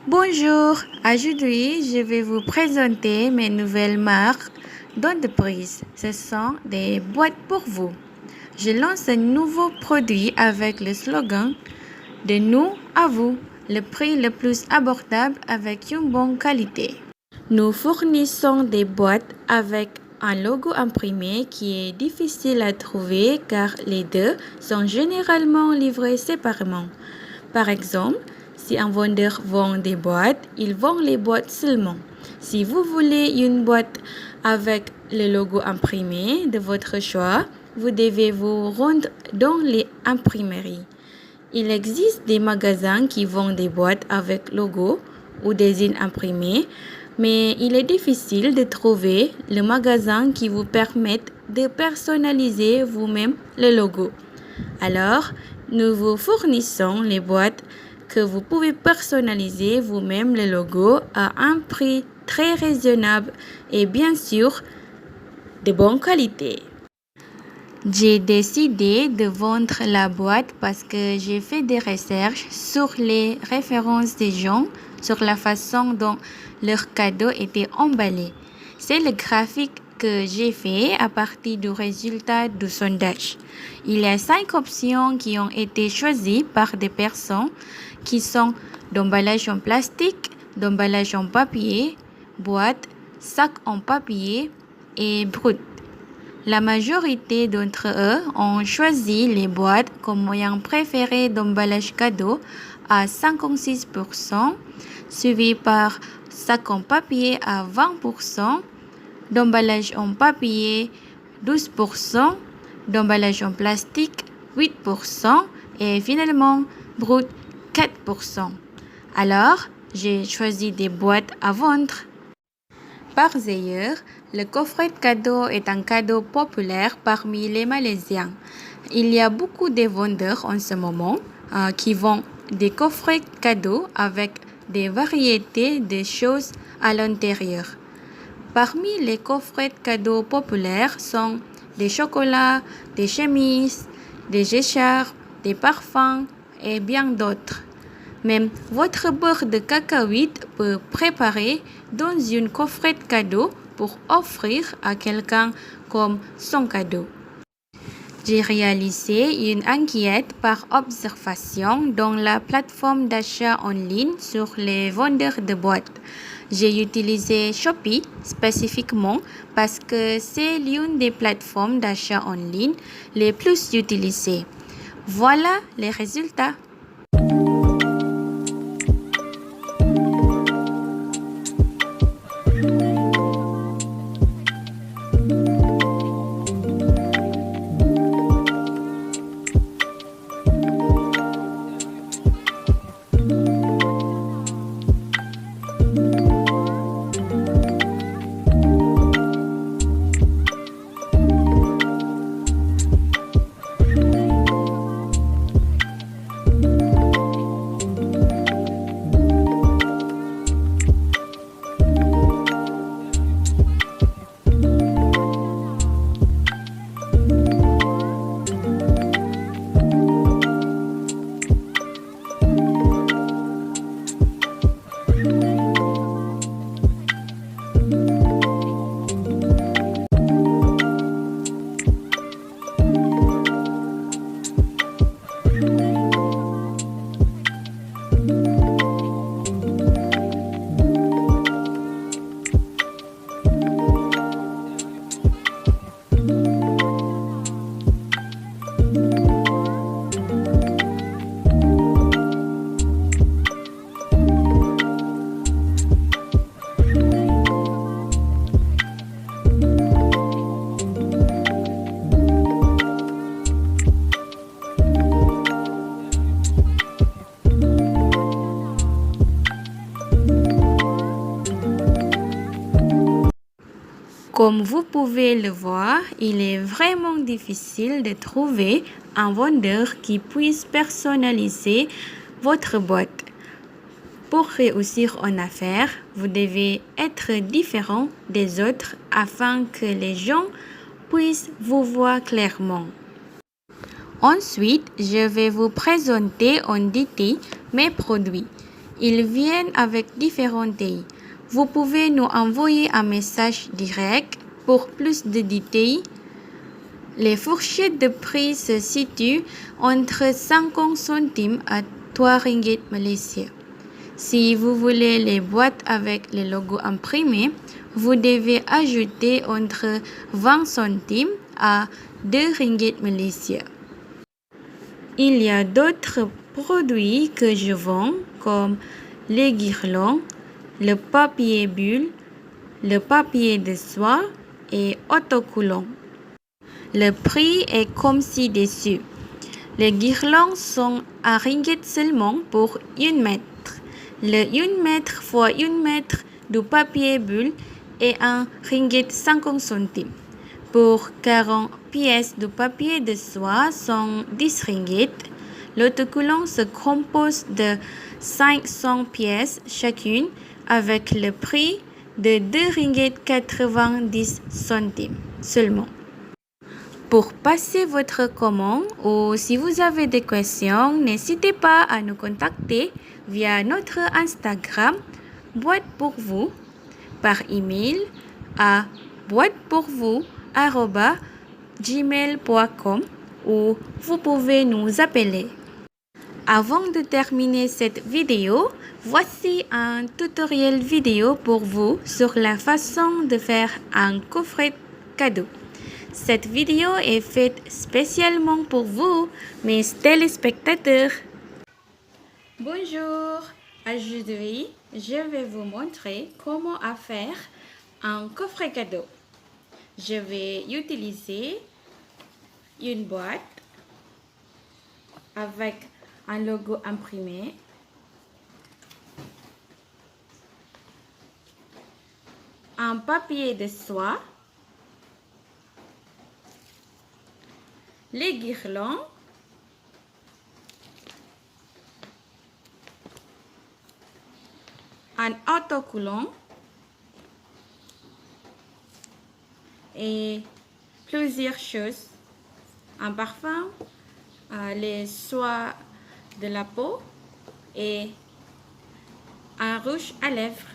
Bonjour, aujourd'hui je vais vous présenter mes nouvelles marques d'entreprise. Ce sont des boîtes pour vous. Je lance un nouveau produit avec le slogan de nous à vous, le prix le plus abordable avec une bonne qualité. Nous fournissons des boîtes avec un logo imprimé qui est difficile à trouver car les deux sont généralement livrés séparément. Par exemple, si un vendeur vend des boîtes, il vend les boîtes seulement. Si vous voulez une boîte avec le logo imprimé de votre choix, vous devez vous rendre dans les imprimeries. Il existe des magasins qui vendent des boîtes avec logo ou design imprimé, mais il est difficile de trouver le magasin qui vous permette de personnaliser vous-même le logo. Alors, nous vous fournissons les boîtes que vous pouvez personnaliser vous-même le logo à un prix très raisonnable et bien sûr de bonne qualité. J'ai décidé de vendre la boîte parce que j'ai fait des recherches sur les références des gens, sur la façon dont leur cadeau était emballé. C'est le graphique que j'ai fait à partir du résultat du sondage. Il y a 5 options qui ont été choisies par des personnes qui sont d'emballage en plastique, d'emballage en papier, boîte, sac en papier et brut. La majorité d'entre eux ont choisi les boîtes comme moyen préféré d'emballage cadeau à 56%, suivi par sac en papier à 20%, d'emballage en papier 12%, d'emballage en plastique 8% et finalement brut 4%. Alors, j'ai choisi des boîtes à vendre. Par ailleurs, le coffret de cadeau est un cadeau populaire parmi les Malaisiens. Il y a beaucoup de vendeurs en ce moment qui vendent des coffrets cadeaux avec des variétés de choses à l'intérieur. Parmi les coffrets de cadeaux populaires sont des chocolats, des chemises, des écharpes, des parfums et bien d'autres. Même votre beurre de cacahuète peut préparer dans une coffret de cadeau pour offrir à quelqu'un comme son cadeau. J'ai réalisé une enquête par observation dans la plateforme d'achat en ligne sur les vendeurs de boîtes. J'ai utilisé Shopee spécifiquement parce que c'est l'une des plateformes d'achat en ligne les plus utilisées. Voilà les résultats. Comme vous pouvez le voir, il est vraiment difficile de trouver un vendeur qui puisse personnaliser votre boîte. Pour réussir en affaires, vous devez être différent des autres afin que les gens puissent vous voir clairement. Ensuite, je vais vous présenter en détail mes produits. Ils viennent avec différentes tailles. Vous pouvez nous envoyer un message direct pour plus de détails. Les fourchettes de prix se situent entre 50 centimes à 3 ringgit Malaysia. Si vous voulez les boîtes avec les logos imprimés, vous devez ajouter entre 20 centimes à 2 ringgit Malaysia. Il y a d'autres produits que je vends comme les guirlandes, le papier bulle, le papier de soie et autocollant. Le prix est comme ci-dessus. Les guirlandes sont à ringgit seulement pour 1 mètre. Le 1 mètre x 1 mètre du papier bulle est 1 ringgit 50 centimes. Pour 40 pièces de papier de soie sont 10 ringgit. L'autocollant se compose de 500 pièces chacune avec le prix de 2 ringgit 90 centimes seulement. Pour passer votre commande ou si vous avez des questions, n'hésitez pas à nous contacter via notre Instagram Boîte pour vous par email à boîtepourvous@gmail.com ou vous pouvez nous appeler. Avant de terminer cette vidéo, voici un tutoriel vidéo pour vous sur la façon de faire un coffret cadeau. Cette vidéo est faite spécialement pour vous, mes téléspectateurs. Bonjour, aujourd'hui, je vais vous montrer comment faire un coffret cadeau. Je vais utiliser une boîte avec un logo imprimé, un papier de soie, les guirlandes, un autocollant et plusieurs choses, un parfum, les soies de la peau et un rouge à lèvres.